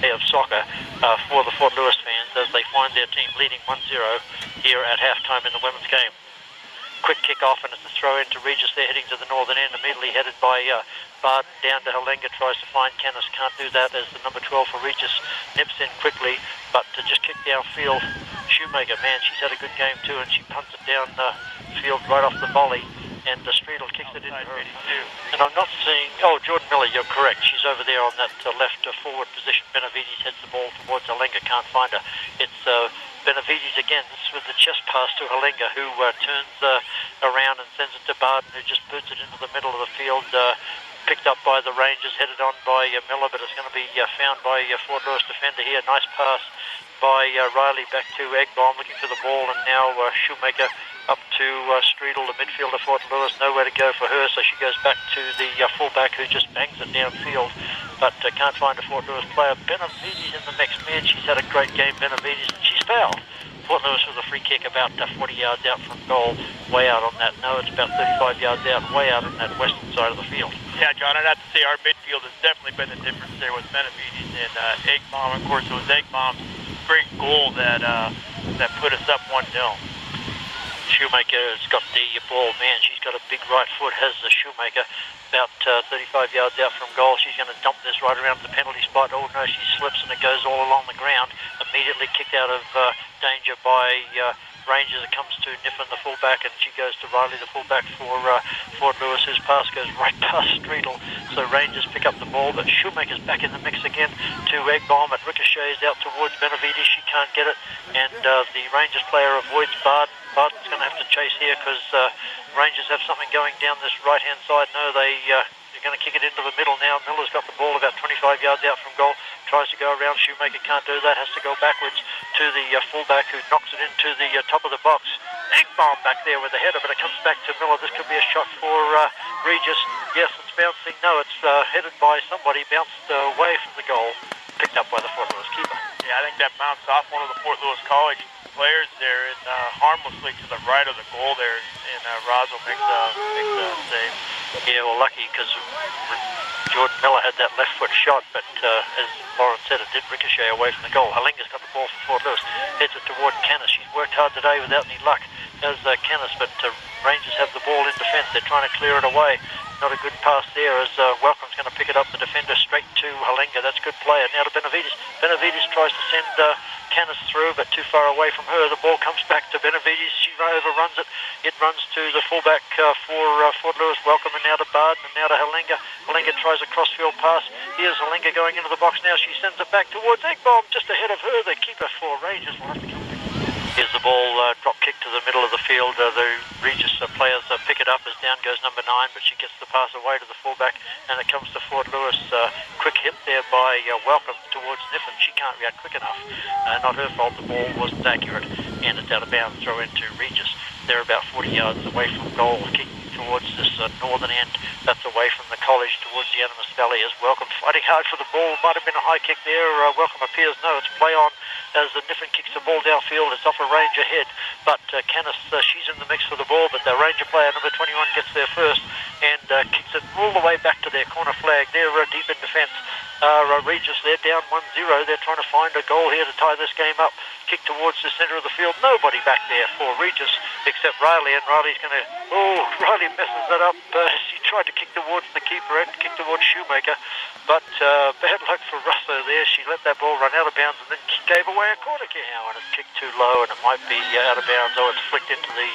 day of soccer for the Fort Lewis fans as they find their team leading 1-0 here at halftime in the women's game. Quick kick off, and it's a throw into Regis. They're heading to the northern end, immediately headed by Barden down to Halenga, tries to find Canis, can't do that as the number 12 for Regis nips in quickly, but to just kick downfield, Shoemaker, man, she's had a good game too, and she punts it down field right off the volley, and Streetle kicks it into her. And I'm not seeing, Jordan Miller, you're correct, she's over there on that left forward position. Benavides heads the ball towards Halenga, can't find her. It's Benavides again. This was the chest pass to Halenga, who turns around and sends it to Barden, who just boots it into the middle of the field. Picked up by the Rangers, headed on by Miller, but it's going to be found by Fort Lewis defender here. Nice pass by Riley back to Eggbomb, looking for the ball, and now Shoemaker up to Streetle, the midfielder. Fort Lewis, nowhere to go for her, so she goes back to the fullback, who just bangs it downfield, but can't find a Fort Lewis player. Benavides in the mix, man, she's had a great game, Benavides, and she's fouled. Fort Lewis with a free kick about 40 yards out from goal, way out on that. No, it's about 35 yards out, way out on that western side of the field. Yeah, John, I'd have to say our midfield has definitely been the difference there with Benavides and Eggbomb. Of course, it was Eggbomb's great goal that put us up 1-0. Shoemaker has got the ball, man, she's got a big right foot, has the Shoemaker, about 35 yards out from goal. She's going to dump this right around the penalty spot. Oh no, she slips and it goes all along the ground, immediately kicked out of danger by Rangers. It comes to Niffen, the fullback, and she goes to Riley, the fullback for Fort Lewis, whose pass goes right past Streetle. So Rangers pick up the ball, but Shoemaker's back in the mix again to Eggbomb. It ricochets out towards Benavides. She can't get it, and the Rangers player avoids Barden. Barden's going to have to chase here because Rangers have something going down this right-hand side. No, they're going to kick it into the middle now. Miller's got the ball about 25 yards out from goal. Tries to go around. Shoemaker can't do that. Has to go backwards to the fullback, who knocks it into the top of the box. Eggbomb back there with the header, but it comes back to Miller. This could be a shot for Regis. Yes, it's bouncing. No, it's headed by somebody. Bounced away from the goal. Picked up by the Fort Lewis keeper. Yeah, I think that bounced off one of the Fort Lewis College players there, and harmlessly to the right of the goal there, and Roswell makes a save. Yeah, well, lucky, because Jordan Miller had that left foot shot, but as Lauren said, it did ricochet away from the goal. Halenga's got the ball for Fort Lewis, heads it toward Canis. She's worked hard today without any luck as Canis, but Rangers have the ball in defence. They're trying to clear it away. Not a good pass there as Welcome's going to pick it up, the defender, straight to Halenga. That's a good player. Now to Benavides. Benavides tries to send Canis through, but too far away from her. The ball comes back to Benavides. She overruns it. It runs to the fullback for Fort Lewis. Welcome, and now to Barden, and now to Halenga. Halenga tries a crossfield pass. Here's Halenga going into the box now. She sends it back towards Eggbomb, just ahead of her. The keeper for Rangers will have to come back. Here's the ball, drop kick to the middle of the field. The Regis players pick it up as down goes number 9, but she gets the pass away to the fullback, and it comes to Fort Lewis. Quick hit there by Welcome towards Niffen. She can't react quick enough. Not her fault. The ball wasn't accurate, and it's out of bounds. Throw into Regis. They're about 40 yards away from goal, kicking towards this northern end. That's away from the college towards the Animus Valley as Welcome fighting hard for the ball. Might have been a high kick there. Welcome appears. No, it's play on as the Niffen kicks the ball downfield. It's off a Ranger head, but Canis, she's in the mix for the ball, but the Ranger player number 21 gets there first and kicks it all the way back to their corner flag. They're deep in defence. Regis, they're down 1-0. They're trying to find a goal here to tie this game up. Kick towards the centre of the field. Nobody back there for Regis except Riley, and Riley's going to... Oh, Riley messes that up. She tried to kick towards the keeper and kick towards Shoemaker, but bad luck for Russo there. She let that ball run out of bounds and then gave away a corner kick now, and it's kicked too low, and it might be out of bounds. Oh, it's flicked into the...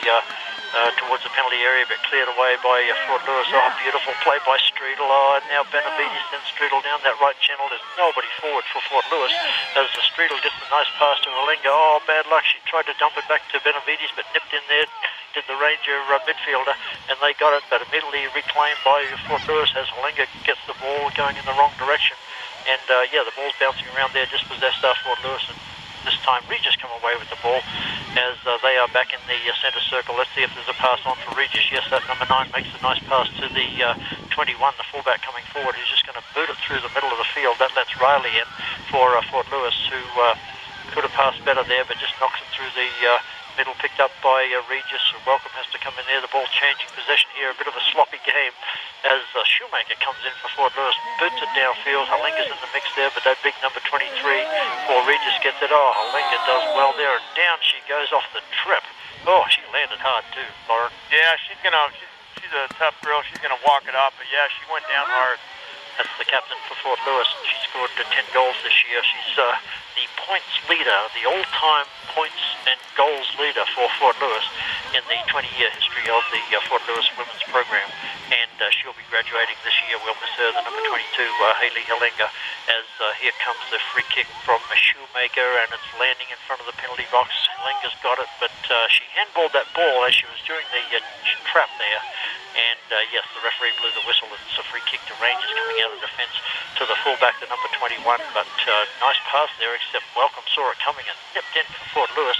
towards the penalty area, but cleared away by Fort Lewis. Oh, beautiful play by Streetle. Oh, and now Benavides sends Streetle down that right channel. There's nobody forward for Fort Lewis as the Streetle gets a nice pass to Halenga. Oh, bad luck. She tried to dump it back to Benavides, but nipped in there, did the Ranger midfielder, and they got it, but immediately reclaimed by Fort Lewis as Halenga gets the ball going in the wrong direction. And yeah, the ball's bouncing around there, dispossessed Fort Lewis, and this time Regis come away with the ball as they are back in the centre circle. Let's see if there's a pass on for Regis. Yes, that number 9 makes a nice pass to the 21, the fullback coming forward, who's just going to boot it through the middle of the field. That lets Riley in for Fort Lewis, who could have passed better there, but just knocks it through the middle, picked up by Regis. Welcome has to come in there. The ball changing possession here, a bit of a sloppy game as Shoemaker comes in for Fort Lewis, boots it downfield. Halinga's in the mix there, but that big number 23 for Regis gets it. Oh, Halinga does well there, and down she goes off the trip. Oh, she landed hard too, Lauren. Yeah, she's a tough girl. She's gonna walk it off, but yeah, she went down hard. That's the captain for Fort Lewis. She scored 10 goals this year. She's the points leader, the all-time points and goals leader for Fort Lewis in the 20-year history of the Fort Lewis women's program. And she'll be graduating this year. We'll miss her, the number 22, Hayley Halinga, as here comes the free kick from Shoemaker, and it's landing in front of the penalty box. Halinga's got it, but she handballed that ball as she was doing the trap there. And yes, the referee blew the whistle. It's a free kick to Rangers coming out of defence to the fullback, the number 21. But nice pass there, except Welcome saw it coming and nipped in for Fort Lewis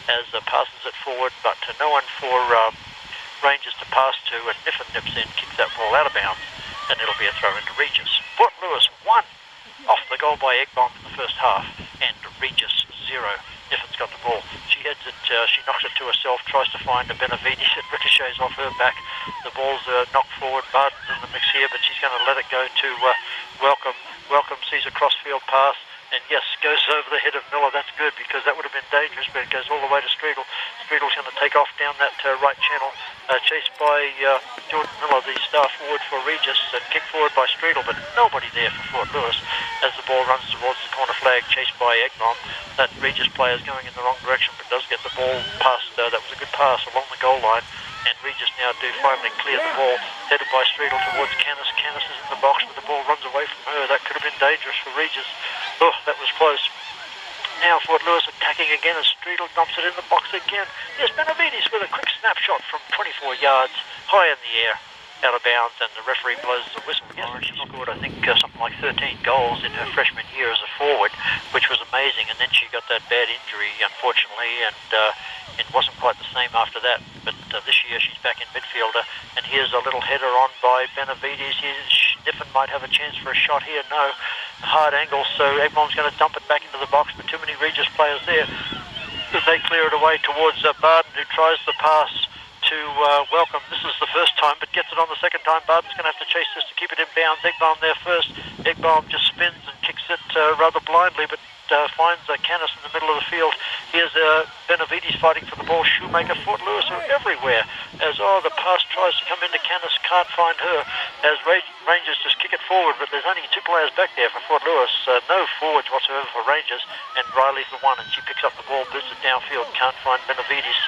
as passes it forward, but no one for Rangers to pass to, and Niffen nips in, kicks that ball out of bounds, and it'll be a throw into Regis. Fort Lewis 1 off the goal by Eggbomb in the first half, and Regis 0. Niffen's got the ball. She heads it, she knocks it to herself, tries to find a Benavides. It ricochets off her back. The ball's knocked forward. Barton's in the mix here, but she's going to let it go to Welcome. Welcome sees a crossfield pass, and yes, goes over the head of Miller. That's good, because that would have been dangerous, but it goes all the way to Streetle. Streetle's going to take off down that right channel, chased by Jordan Miller, the star forward for Regis, and kicked forward by Streetle, but nobody there for Fort Lewis as the ball runs towards the corner flag, chased by Eggbomb. That Regis player is going in the wrong direction, but does get the ball past. That was a good pass along the goal line, and Regis now do finally clear the ball, headed by Streetle towards Canis. Canis is in the box, but the ball runs away from her. That could have been dangerous for Regis. Oh, that was close. Now Fort Lewis attacking again as Streetle dumps it in the box again. There's Benavides with a quick snapshot from 24 yards, high in the air, out of bounds, and the referee blows the whistle. Yes, she scored, I think, something like 13 goals in her freshman year as a forward, which was amazing, and then she got that bad injury, unfortunately, and it wasn't quite the same after that. But this year she's back in midfielder, and here's a little header on by Benavides. Niffen might have a chance for a shot here. No, hard angle, so Eggbomb's going to dump it back into the box, but too many Regis players there. They clear it away towards Barton, who tries the pass to Welcome. This is the first time, but gets it on the second time. Barton's going to have to chase this to keep it in bounds. Eggbomb there first. Eggbomb just spins and kicks it rather blindly, but finds Canis in the middle of the field. Here's Benavides fighting for the ball. Shoemaker, Fort Lewis are everywhere. As the pass tries to come into Canis, can't find her. As Rangers just kick it forward, but there's only 2 players back there for Fort Lewis. No forwards whatsoever for Rangers, and Riley's the one, and she picks up the ball, boots it downfield, can't find Benavides.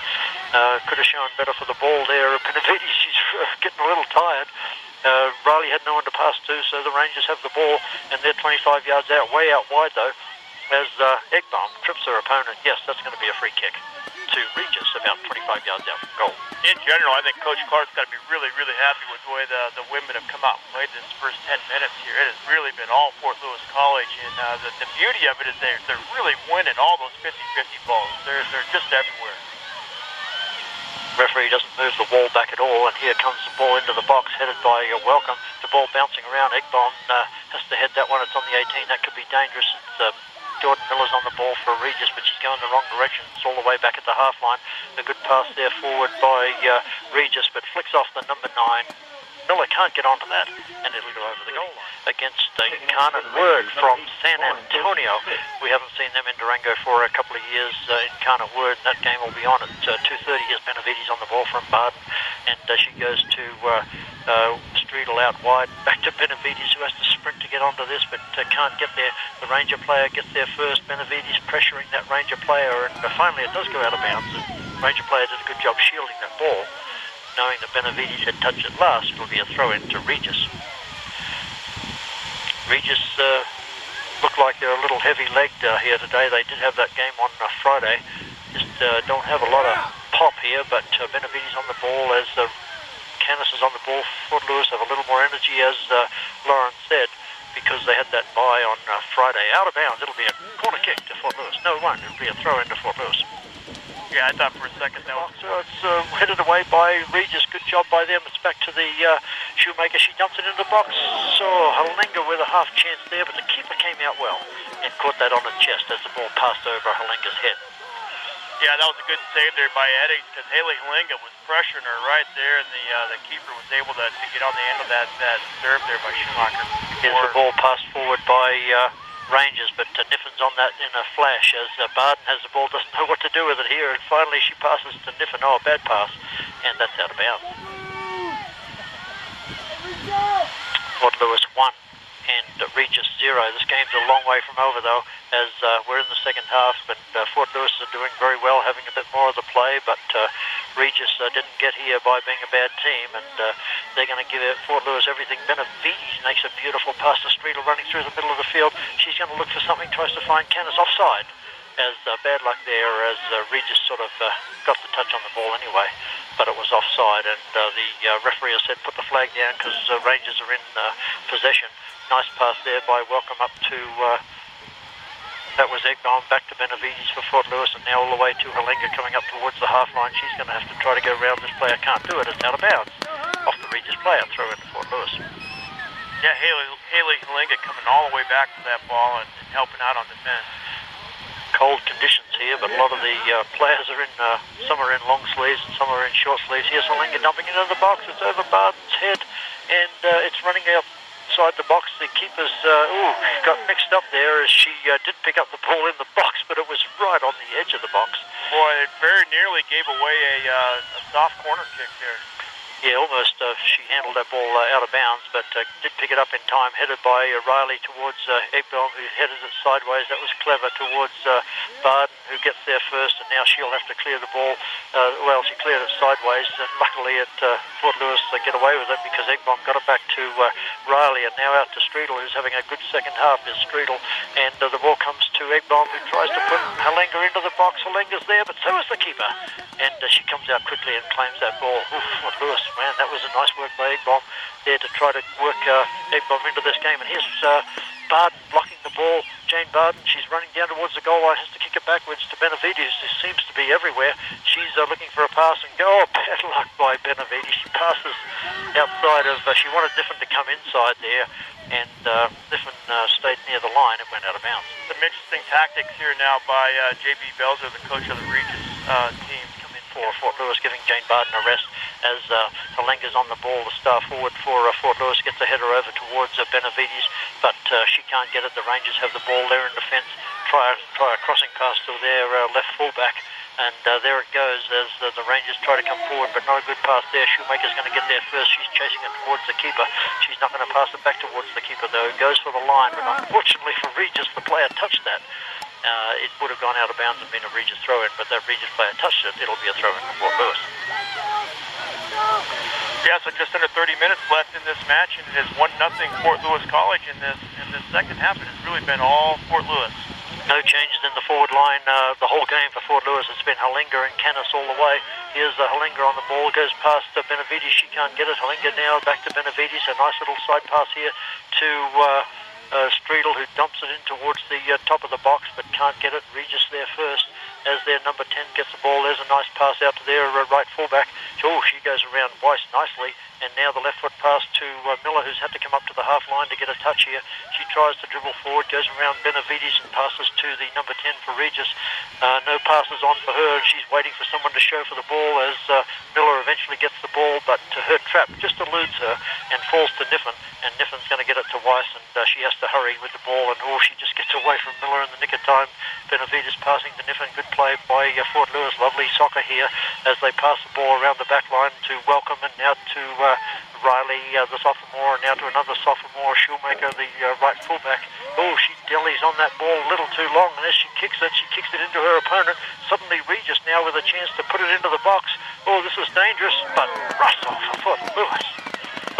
Could have shown better for the ball there. Benavides, she's getting a little tired. Riley had no one to pass to, so the Rangers have the ball, and they're 25 yards out, way out wide though, as Eggbomb trips her opponent. Yes, that's going to be a free kick to Regis, about 25 yards out from goal. In general, I think Coach Clark's got to be really, really happy with the way the women have come out and played this first 10 minutes here. It has really been all Fort Lewis College, and the beauty of it is they're really winning all those 50-50 balls. They're just everywhere. Referee doesn't move the wall back at all, and here comes the ball into the box, headed by Welcome. The ball bouncing around. Eggbomb has to head that one. It's on the 18. That could be dangerous. It's Jordan Miller's on the ball for Regis, but she's going the wrong direction. It's all the way back at the half line. A good pass there forward by Regis, but flicks off the number 9. Miller can't get onto that, and it'll go over the goal line against Incarnate Word from San Antonio. We haven't seen them in Durango for a couple of years. Incarnate Word, and that game will be on at 2:30. Here's Benavides on the ball from Barton, and she goes to Streetle out wide, back to Benavides, who has to sprint to get onto this, but can't get there. The Ranger player gets there first. Benavides pressuring that Ranger player, and finally it does go out of bounds. The Ranger player did a good job shielding that ball. Knowing that Benavides had touched it last, it'll be a throw in to Regis. Regis look like they're a little heavy-legged here today. They did have that game on Friday. Just don't have a lot of pop here, but Benavides on the ball as Canis is on the ball. Fort Lewis have a little more energy, as Lauren said, because they had that bye on Friday. Out of bounds, it'll be a corner kick to Fort Lewis. No, it won't. It'll be a throw in to Fort Lewis. Yeah, I thought for a second that was... So it's headed away by Regis. Good job by them. It's back to the Shoemaker. She dumps it into the box. So Halinga with a half chance there, but the keeper came out well and caught that on the chest as the ball passed over Halinga's head. Yeah, that was a good save there by Eddie, because Haley Halinga was pressuring her right there, and the keeper was able to get on the end of that serve there by Schumacher. Here's the ball passed forward by Rangers, but Niffin's on that in a flash as Barden has the ball, doesn't know what to do with it here, and finally she passes to Niffin. Oh, a bad pass, and that's out of bounds. Fort Lewis 1 and Regis 0. This game's a long way from over though, as we're in the second half, but Fort Lewis are doing very well, having a bit more of the play, but Regis didn't get here by being a bad team, and they're going to give Fort Lewis everything. Benavides makes a beautiful pass to Streetel running through the middle of the field. She's going to look for something, tries to find Canis offside, as bad luck there, as Regis sort of got the touch on the ball anyway, but it was offside, and the referee has said put the flag down because Rangers are in possession. Nice pass there by Welcome up to, that was Egbaum, back to Benavides for Fort Lewis, and now all the way to Halinga coming up towards the half line. She's going to have to try to go around this player, can't do it, it's out of bounds. Off the Regis player, throw into Fort Lewis. Yeah, Haley Halinga coming all the way back to that ball and helping out on defense. Cold conditions here, but a lot of the players are in, some are in long sleeves and some are in short sleeves. Here's Halinga dumping into the box, it's over Barden's head, and it's running out inside the box. The keeper's got mixed up there, as she did pick up the ball in the box, but it was right on the edge of the box. Boy, it very nearly gave away a soft corner kick there. Yeah, almost. She handled that ball out of bounds, but did pick it up in time, headed by Riley towards Egbaum, who headed it sideways. That was clever towards Barden, who gets there first, and now she'll have to clear the ball. Well, she cleared it sideways, and luckily Fort Lewis get away with it because Egbaum got it back to Riley, and now out to Streetel, who's having a good second half, is Streetel, and the ball comes to Egbaum, who tries to put Halinga into the box. Halinga's there, but so is the keeper, and she comes out quickly and claims that ball. Fort Lewis, man, that was a nice work by Egbaum there to try to work Egbaum into this game. And here's Barden blocking the ball. Jane Barden, she's running down towards the goal line, has to kick it backwards to Benavides, who seems to be everywhere. She's looking for a pass and go. Oh, bad luck by Benavides. She passes outside of, she wanted Niffin to come inside there, and Niffin stayed near the line. It went out of bounds. Some interesting tactics here now by J.B. Belzer, the coach of the Regis team. For Fort Lewis, giving Jane Barden a rest as Halinga's on the ball. The star forward for Fort Lewis gets a header over towards Benavides, but she can't get it. The Rangers have the ball there in defence. Try a crossing pass to their left fullback, and there it goes as the Rangers try to come forward, but not a good pass there. Shoemaker's going to get there first. She's chasing it towards the keeper. She's not going to pass it back towards the keeper though. It goes for the line, but unfortunately for Regis, the player touched that. It would have gone out of bounds and been a Regis throw-in, but that Regis player touched it. It'll be a throw-in for Fort Lewis. Yeah, so just under 30 minutes left in this match, and it is 1-0 Fort Lewis College in this second half. It has really been all Fort Lewis. No changes in the forward line the whole game for Fort Lewis. It's been Halinga and Canis all the way. Here's Halinga on the ball, goes past Benavides. She can't get it. Halinga now back to Benavides. A nice little side pass here to Streetel, who dumps it in towards the top of the box, but can't get it. Regis there first as their number 10 gets the ball. There's a nice pass out to their right fullback. Oh, she goes around Weiss nicely, and now the left foot pass to Miller, who's had to come up to the half line to get a touch here. She tries to dribble forward, goes around Benavides and passes to the number 10 for Regis. No passes on for her, and she's waiting for someone to show for the ball as Miller eventually gets the ball, but her trap just eludes her and falls to Niffin, and Niffin's going to get it to Weiss, and she has to hurry with the ball, and she just gets away from Miller in the nick of time. Benavides passing to Niffin. Good play by Fort Lewis. Lovely soccer here as they pass the ball around the back line to Welcome, and now to Riley, the sophomore, and now to another sophomore, Shoemaker, the right fullback. She dellies on that ball a little too long, and as she kicks it into her opponent. Suddenly Regis now with a chance to put it into the box. This is dangerous, but Russell for Fort Lewis.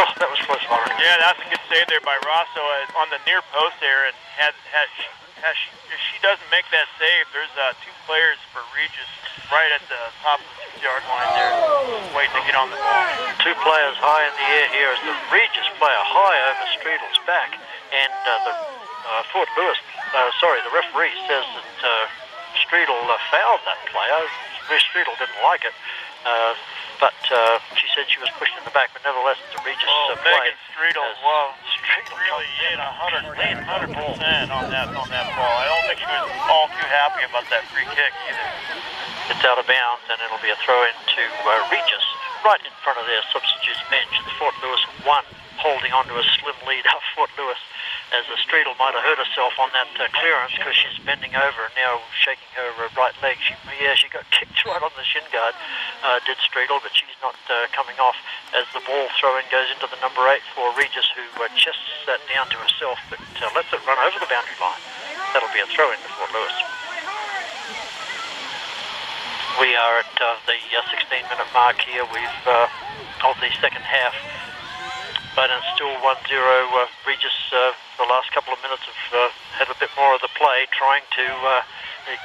That was close, Lauren. Yeah, that's a good save there by Rosso on the near post there, and if she doesn't make that save, there's two players for Regis right at the top of the 6-yard line there, waiting to get on the ball. Two players high in the air here as the Regis player high over Streetel's back, and the Fort Lewis, the referee says that Streetel fouled that player. Streetel didn't like it, but she said she was pushed in the back, but nevertheless it's a Regis play. Megan Streetel, Streetel really hit 100% on that ball. I don't think she was all too happy about that free kick either. It's out of bounds, and it'll be a throw in to Regis, right in front of their substitutes bench. It's Fort Lewis 1, holding on to a slim lead up Fort Lewis, as Streetle might have hurt herself on that clearance because she's bending over and now shaking her right leg. She got kicked right on the shin guard, did Streetle, but she's not coming off as the ball throw-in goes into the number 8 for Regis, who chests that down to herself, but lets it run over the boundary line. That'll be a throw-in to Fort Lewis. We are at the 16-minute mark here. We've of the second half, but it's still 1-0. Regis, the last couple of minutes, have had a bit more of the play, trying to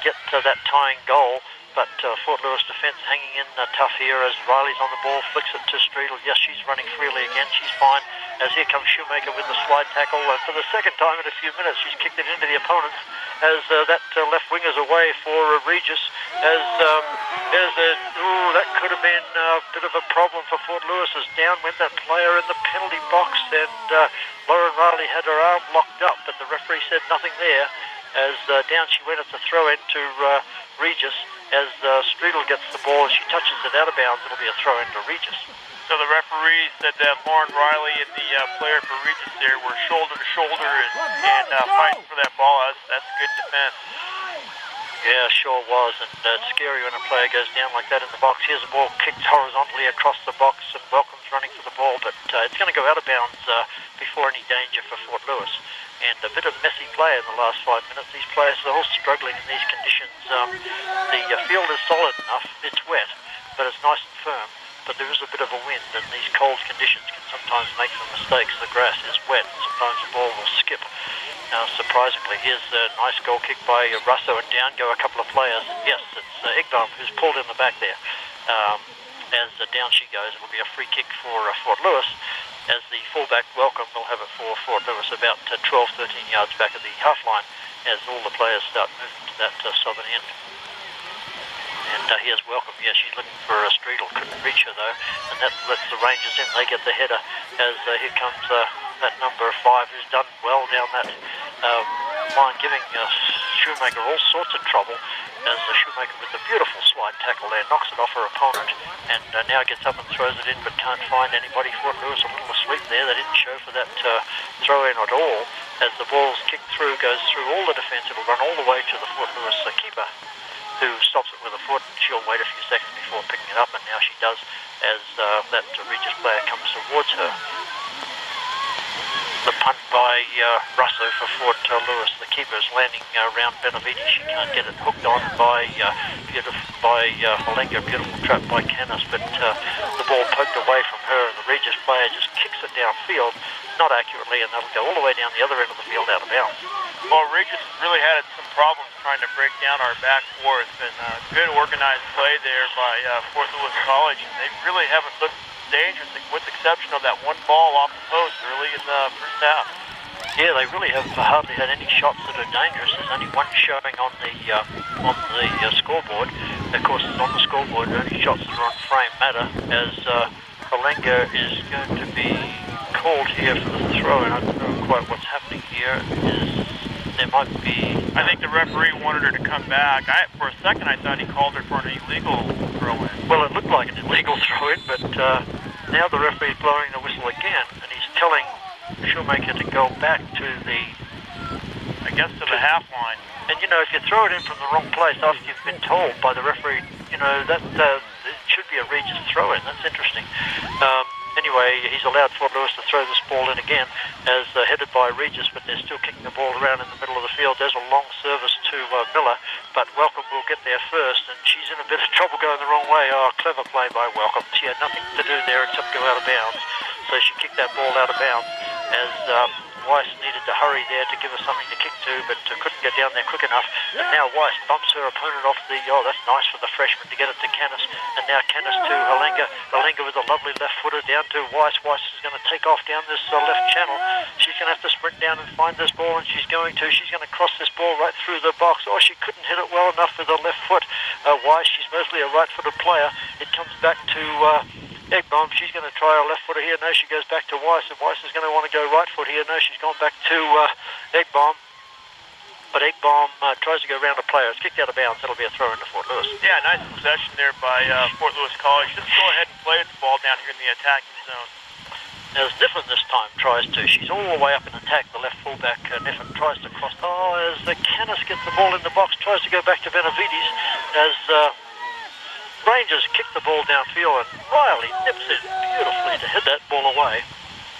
get that tying goal. But Fort Lewis defence hanging in tough here as Riley's on the ball, flicks it to Streetle. Yes, she's running freely again. She's fine. As here comes Shoemaker with the slide tackle. For the second time in a few minutes, she's kicked it into the opponents as that left winger's away for Regis. As that could have been a bit of a problem for Fort Lewis, as down went that player in the penalty box, and Lauren Riley had her arm locked up, but the referee said nothing there. As down she went at the throw in to Regis. As Streetle gets the ball, she touches it out of bounds. It'll be a throw in to Regis. So the referee said that Lauren Riley and the player for Regis there were shoulder to shoulder and fighting for that ball. That's good defense. Yeah, sure was, and it's scary when a player goes down like that in the box. Here's a ball kicked horizontally across the box, and Welcome's running for the ball, but it's going to go out of bounds before any danger for Fort Lewis. And a bit of messy play in the last 5 minutes. These players are all struggling in these conditions. The field is solid enough. It's wet, but it's nice and firm. But there is a bit of a wind, and these cold conditions can sometimes make some mistakes. The grass is wet, and sometimes the ball will skip. Now, surprisingly, here's a nice goal kick by Russo, and down go a couple of players. Yes, it's Egbaum who's pulled in the back there. As down she goes, it'll be a free kick for Fort Lewis, as the fullback Welcome will have it for Fort Lewis about 12-13 yards back at the half line, as all the players start moving to that southern end. And here's Welcome. Yeah, she's looking for a Streetle. Couldn't reach her though, and that lets the Rangers in. They get the header, as here comes that number 5, who's done well down that line, giving Shoemaker all sorts of trouble. As Shoemaker with a beautiful slide tackle there, knocks it off her opponent, and now gets up and throws it in, but can't find anybody. Fort Lewis a little asleep there. They didn't show for that throw-in at all. As the ball's kicked through, goes through all the defence, it'll run all the way to the Fort Lewis keeper, who stops it with a foot. She'll wait a few seconds before picking it up, and now she does, as that Regis player comes towards her. The punt by Russo for Fort Lewis. The keeper is landing around Benavides. She can't get it hooked on by Malenga. Beautiful trap by Canis, but the ball poked away from her, and the Regis player just kicks it downfield, not accurately, and that'll go all the way down the other end of the field out of bounds. Well, Regis really had some problems trying to break down our back fourth, and good organized play there by Fort Lewis College. They really haven't looked dangerous, with the exception of that one ball off the post early in the first half. Yeah, they really have hardly had any shots that are dangerous. There's only one showing on the scoreboard. Of course, it's on the scoreboard. The only shots that are on frame matter, as Malenga is going to be called here for the throw, and I don't know quite what's happening here. There might be... I think the referee wanted her to come back. For a second, I thought he called her for an illegal throw-in. Well, it looked like an illegal throw-in, but now the referee's blowing the whistle again, and he's telling Shoemaker to go back to the... I guess to the half line. And, you know, if you throw it in from the wrong place after you've been told by the referee, you know, that it should be a Regis throw-in. That's interesting. Anyway, he's allowed Fort Lewis to throw this ball in again, as headed by Regis, but they're still kicking the ball around in the middle of the field. There's a long service to Miller, but Welcome will get there first, and she's in a bit of trouble going the wrong way. Oh, clever play by Welcome. She had nothing to do there except go out of bounds, so she kicked that ball out of bounds, as Weiss needed to hurry there to give her something to kick to, but couldn't get down there quick enough. And now Weiss bumps her opponent off the... Oh, that's nice for the freshman to get it to Canis. And now Canis to Halenga. Halenga with a lovely left footer down to Weiss. Weiss is going to take off down this left channel. She's going to have to sprint down and find this ball, and she's going to cross this ball right through the box. Oh, she couldn't hit it well enough with her left foot. Weiss, she's mostly a right-footed player. It comes back to... Egbaum, she's going to try her left footer here. No, she goes back to Weiss, and Weiss is going to want to go right foot here. No, she's gone back to Egbaum. but Eggbomb tries to go around a player. It's kicked out of bounds. That'll be a throw into Fort Lewis. Yeah, nice possession there by Fort Lewis College. Just go ahead and play with the ball down here in the attacking zone. As Niffen this time tries to. She's all the way up in attack. The left fullback, Niffen, tries to cross. As Canis gets the ball in the box, tries to go back to Benavides as Rangers kick the ball downfield, and Riley nips it beautifully to hit that ball away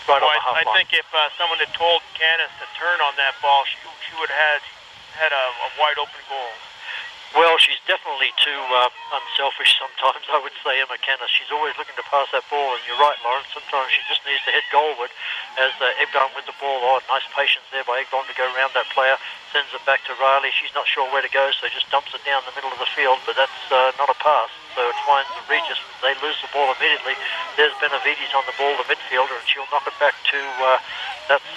right on the half line. I think if someone had told Canis to turn on that ball, she would have had a wide open goal. Well, she's definitely too unselfish sometimes, I would say, Emma Canis. She's always looking to pass that ball, and you're right, Lawrence. Sometimes she just needs to hit goalward as Eggbomb with the ball. Oh, nice patience there by Eggbomb to go around that player. Sends it back to Riley. She's not sure where to go, so just dumps it down the middle of the field, but that's not a pass. So it finds Regis. They lose the ball immediately. There's Benavides on the ball, the midfielder, and she'll knock it back to, that's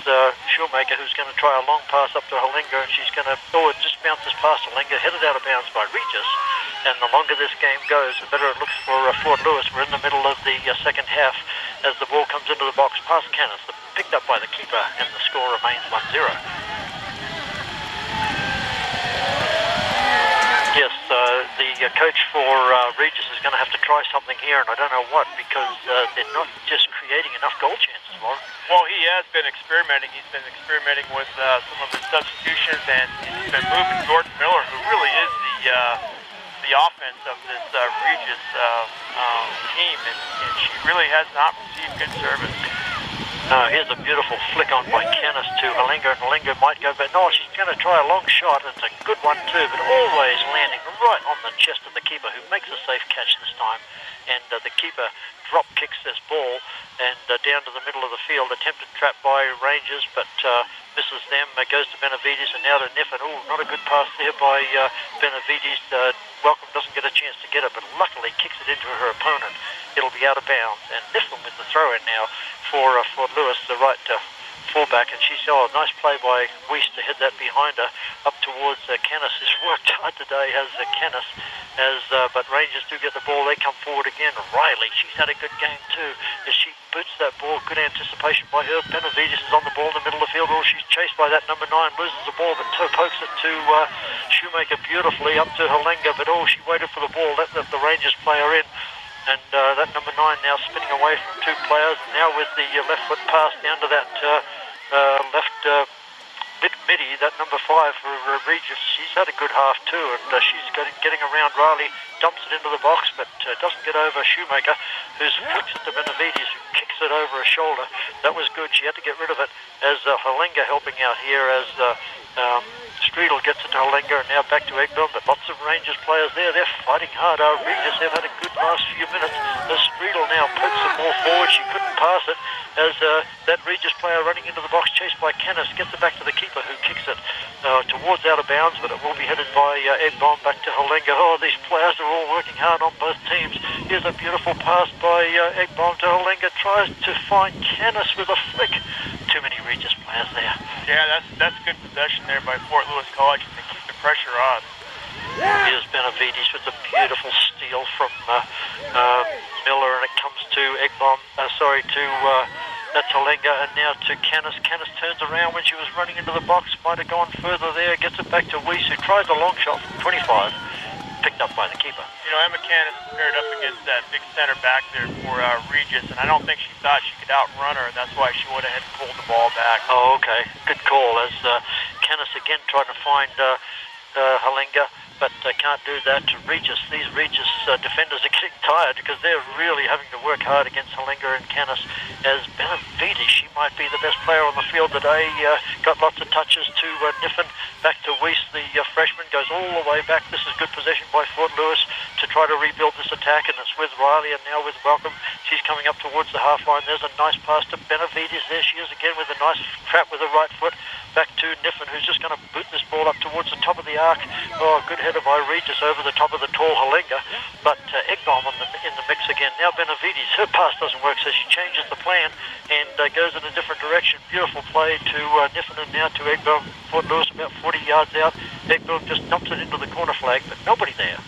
Shoemaker, who's going to try a long pass up to Halinga, and she's going to, it just bounces past Halinga, headed out of bounds by Regis. And the longer this game goes, the better it looks for Fort Lewis. We're in the middle of the second half as the ball comes into the box past Canis, picked up by the keeper, and the score remains 1-0. Yes, the coach for Regis is going to have to try something here, and I don't know what, because they're not just creating enough goal chances, Lauren. Well, he has been experimenting. He's been experimenting with some of his substitutions, and he's been moving Jordan Miller, who really is the offense of this Regis team, and she really has not received good service. Here's a beautiful flick on by Canis to Halinga, and Halinga might go back. No, she's going to try a long shot. It's a good one too, but always landing right on the chest of the keeper, who makes a safe catch this time. And the keeper drop kicks this ball and down to the middle of the field. Attempted trap by Rangers, but misses them. Goes to Benavides and now to Niffen. Oh, not a good pass there by Benavides. Welcome doesn't get a chance to get it, but luckily kicks it into her opponent. It'll be out of bounds. And Niffen with the throw in now for Fort Lewis, the right fullback, and she's a nice play by Weiss to hit that behind her up towards Canis. Has worked hard today, has Canis, but Rangers do get the ball. They come forward again. Riley, she's had a good game too as she boots that ball. Good anticipation by her. Benavides is on the ball in the middle of the field. She's chased by that number 9, loses the ball, but pokes it to Shoemaker beautifully up to Halinga, but she waited for the ball, let the Rangers player in. And that number 9 now spinning away from 2 players. And now with the left foot pass down to that left midi, that number 5 for Regis. She's had a good half too, and she's getting around Riley, dumps it into the box, but doesn't get over Shoemaker, who flicks it to Benavides, who kicks it over her shoulder. That was good. She had to get rid of it as Halinga helping out here as Streedle gets it to Halinga, and now back to Eggbomb, but lots of Rangers players there. They're fighting hard. Regis have had a good last few minutes as Streedle now pokes the ball forward. She couldn't pass it as that Regis player running into the box, chased by Canis, gets it back to the keeper, who kicks it towards out of bounds, but it will be headed by Eggbomb back to Halinga. These players are all working hard on both teams. Here's a beautiful pass by Eggbomb to Halinga, tries to find Canis with a flick. Too many Regis players there. Yeah, that's good possession there by Fort Lewis College to keep the pressure on. Here's Benavides with a beautiful steal from Miller, and it comes to Eggbomb, that's Halinga, and now to Canis. Canis turns around when she was running into the box, might have gone further there, gets it back to Weiss, who tries a long shot from 25, picked up by the keeper. You know, Emma Canis paired up against that big center back there for Regis, and I don't think she thought she could outrun her, and that's why she went ahead and pulled the ball back. Oh, okay. Good call, as Canis again trying to find Halinga, but can't do that to Regis. These Regis defenders are getting tired because they're really having to work hard against Halinga and Canis. As Benavides, she might be the best player on the field today. Got lots of touches to Niffen, back to Weiss, the freshman, goes all the way back. This is good possession by Fort Lewis to try to rebuild this attack, and it's with Riley and now with Welcome. She's coming up towards the half line. There's a nice pass to Benavides. There she is again with a nice trap with the right foot. Back to Niffen, who's just going to boot this ball up towards the top of the arc. Good header by Regis over the top of the tall Halinga, but Eggbomb in the mix again. Now Benavides, her pass doesn't work, so she changes the plan and goes in a different direction. Beautiful play to Niffen, and now to Eggbomb. Fort Lewis about 40 yards out. Eggbomb just dumps it into the corner flag, but nobody there.